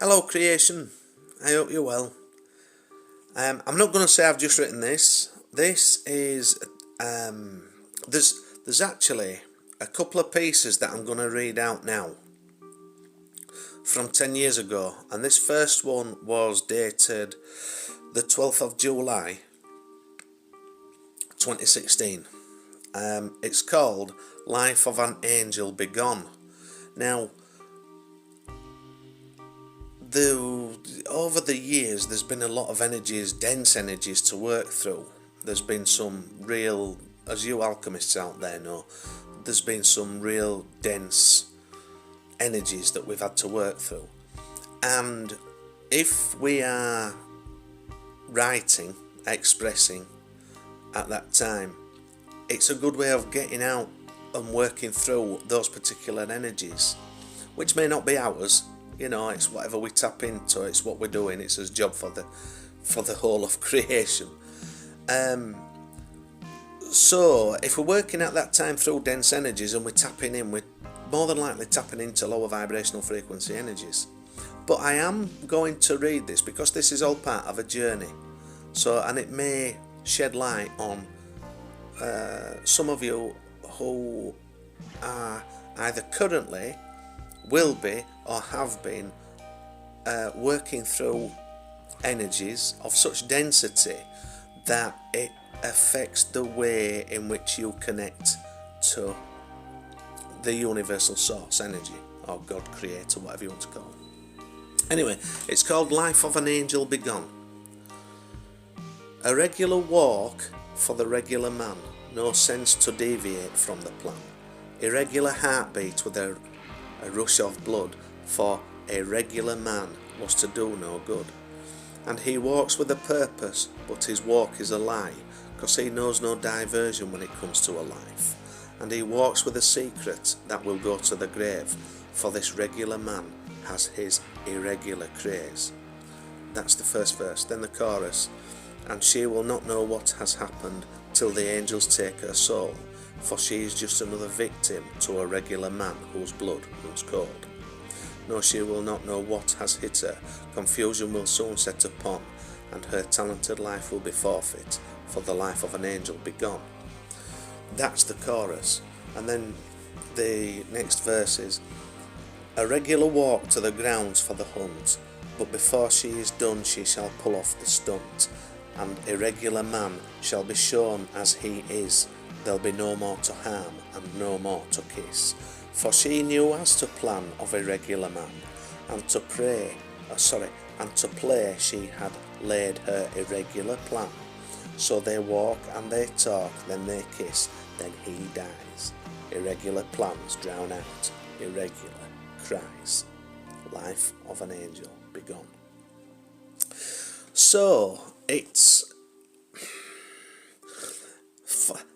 Hello creation, I hope you're well. I'm not going to say I've just written this. This is, there's actually a couple of pieces that I'm going to read out now from 10 years ago, and this first one was dated the 12th of July 2016. It's called Life of an Angel Begone. Now, over the years there's been a lot of energies, dense energies to work through. There's been some real, as you alchemists out there know, there's been some real dense energies that we've had to work through. And if we are writing, expressing at that time, it's a good way of getting out and working through those particular energies, which may not be ours. You know, it's whatever we tap into, it's what we're doing, it's a job for the whole of creation. So if we're working at that time through dense energies and we're tapping in, we're more than likely tapping into lower vibrational frequency energies. But I am going to read this because this is all part of a journey. So, and it may shed light on some of you who are either currently, will be, or have been working through energies of such density that it affects the way in which you connect to the universal source energy, or God, creator, whatever you want to call it. Anyway, it's called Life of an Angel Begone. A regular walk for the regular man, no sense to deviate from the plan. Irregular heartbeat with a rush of blood, for a regular man was to do no good. And he walks with a purpose, but his walk is a lie, 'cause he knows no diversion when it comes to a life. And he walks with a secret that will go to the grave, for this regular man has his irregular craze. That's the first verse. Then the chorus. And she will not know what has happened till the angels take her soul, for she is just another victim to a regular man whose blood runs cold. No, she will not know what has hit her, confusion will soon set upon, and her talented life will be forfeit, for the life of an angel begone. That's the chorus. And then the next verse is, a regular walk to the grounds for the hunt, but before she is done she shall pull off the stunt, and irregular man shall be shown as he is. There'll be no more to harm and no more to kiss, for she knew as to plan of irregular man, and to play she had laid her irregular plan. So they walk and they talk, then they kiss, then he dies. Irregular plans drown out irregular cries. Life of an Angel Begone. So it's,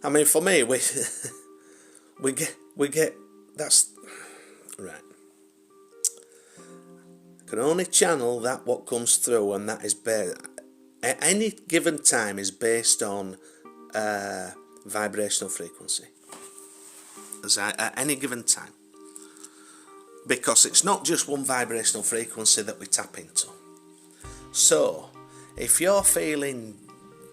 I mean, for me, we get that's right. I can only channel that what comes through, and that is at any given time is based on vibrational frequency. At any given time, because it's not just one vibrational frequency that we tap into. So if you're feeling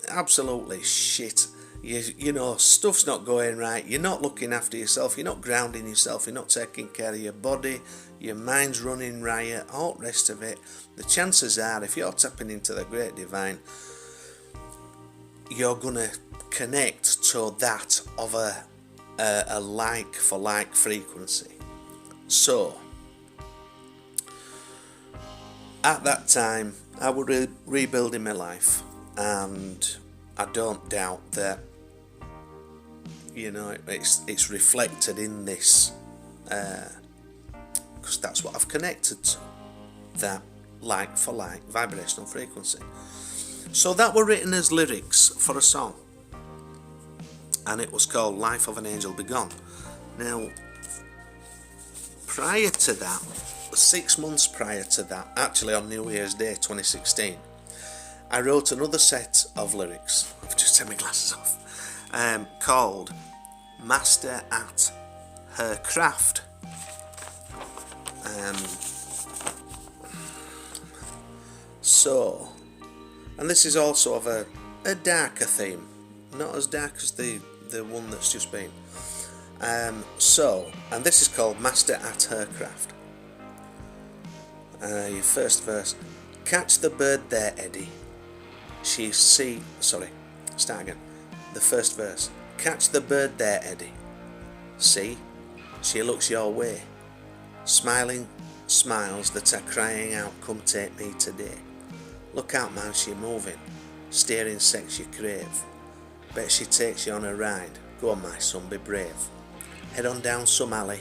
absolutely shit, you know, stuff's not going right, you're not looking after yourself, you're not grounding yourself, you're not taking care of your body, your mind's running riot, all the rest of it, the chances are, if you're tapping into the Great Divine, you're going to connect to that of a like for like frequency. So at that time I was rebuilding my life, and I don't doubt that, you know, it's reflected in this, because that's what I've connected to, that like for like vibrational frequency. So that were written as lyrics for a song, and it was called Life of an Angel Begone. Now, prior to that, 6 months prior to that, actually on New Year's Day 2016, I wrote another set of lyrics, I've just taken my glasses off, called Master at Her Craft. So, and this is also of a darker theme, not as dark as the one that's just been. And this is called Master at Her Craft. Your first verse. Catch the bird there, Eddie. Start again. The first verse. Catch the bird there, Eddie. See, she looks your way. Smiling smiles that are crying out, come take me today. Look out, man, she moving. Steering sex you crave. Bet she takes you on a ride. Go on, my son, be brave. Head on down some alley.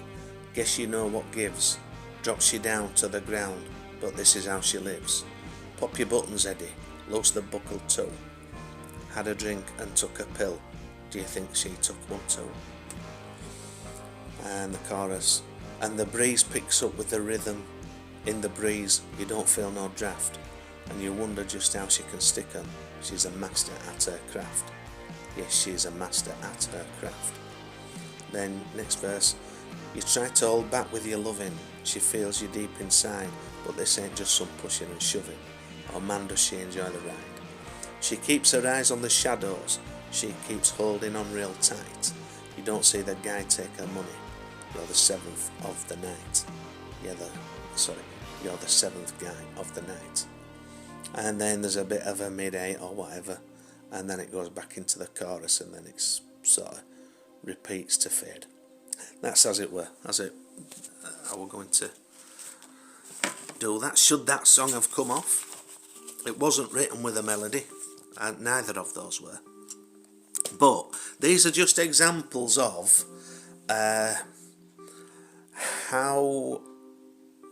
Guess you know what gives. Drops you down to the ground, but this is how she lives. Pop your buttons, Eddie. Loose the buckle too. Had a drink and took a pill. Do you think she took one too? And the chorus. And the breeze picks up with the rhythm. In the breeze you don't feel no draft. And you wonder just how she can stick 'em. She's a master at her craft. Yes, she's a master at her craft. Then next verse. You try to hold back with your loving. She feels you deep inside. But this ain't just some pushing and shoving. Oh man, does she enjoy the ride. She keeps her eyes on the shadows. She keeps holding on real tight. You don't see the guy take her money. You're the seventh of the night. You're the seventh guy of the night. And then there's a bit of a mid-8 or whatever, and then it goes back into the chorus, and then it sort of repeats to fade. That's as it were. How we're going to do that. Should that song have come off? It wasn't written with a melody, and neither of those were. But these are just examples of how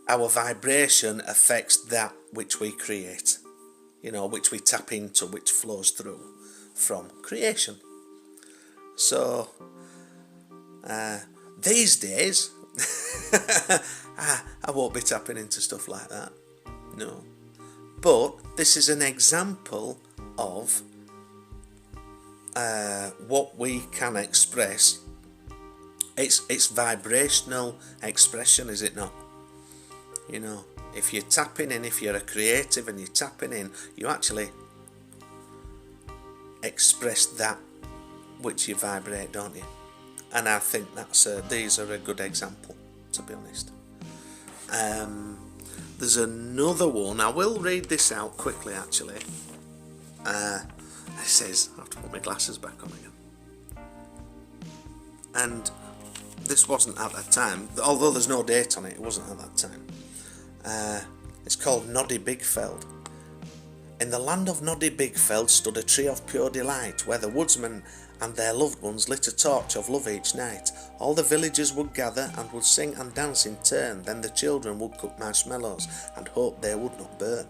our vibration affects that which we create, which we tap into, which flows through from creation. So these days I won't be tapping into stuff like that, no. But this is an example of what we can express. It's vibrational expression, is it not? If you're tapping in, if you're a creative and you're tapping in, you actually express that which you vibrate, don't you? And I think these are a good example, to be honest. There's another one. I will read this out quickly, actually. It says, I have to put my glasses back on again. And this wasn't at that time, although there's no date on it, it wasn't at that time. It's called Noddy Bigfeld. In the land of Noddy Bigfeld stood a tree of pure delight, where the woodsmen and their loved ones lit a torch of love each night. All the villagers would gather and would sing and dance in turn. Then the children would cook marshmallows and hope they would not burn.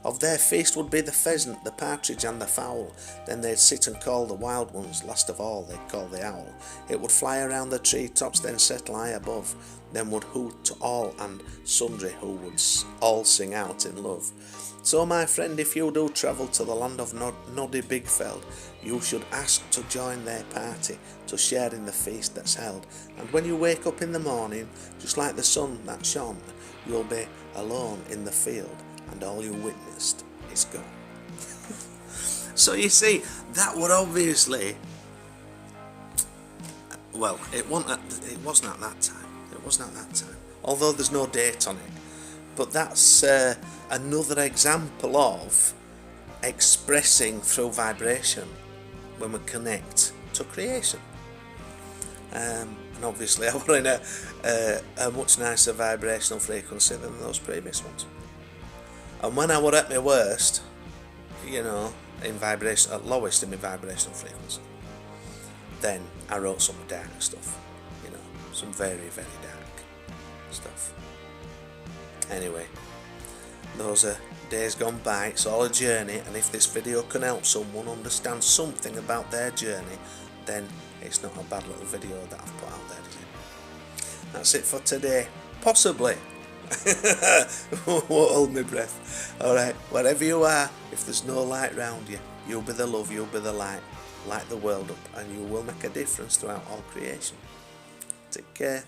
Of their feast would be the pheasant, the partridge and the fowl. Then they'd sit and call the wild ones. Last of all they'd call the owl. It would fly around the tree tops, then settle high above. Then would hoot to all and sundry, who would all sing out in love. So my friend, if you do travel to the land of Noddy Bigfeld, you should ask to join their party, to share in the feast that's held. And when you wake up in the morning, just like the sun that shone, you'll be alone in the field, and all you witnessed is gone. So you see, that would obviously, well, it wasn't at that time. It wasn't at that time. Although there's no date on it. But that's another example of expressing through vibration when we connect to creation. And obviously I were in a much nicer vibrational frequency than those previous ones. And when I were at my worst, in vibration, at lowest in my vibrational frequency, then I wrote some dark stuff, some very, very dark stuff. Anyway, those are days gone by. It's all a journey, and if this video can help someone understand something about their journey, then it's not a bad little video that I've put out there, is it? That's it for today. Possibly. Won't hold my breath. Alright, wherever you are, if there's no light round you, you'll be the love, you'll be the light. Light the world up, and you will make a difference throughout all creation. Take care.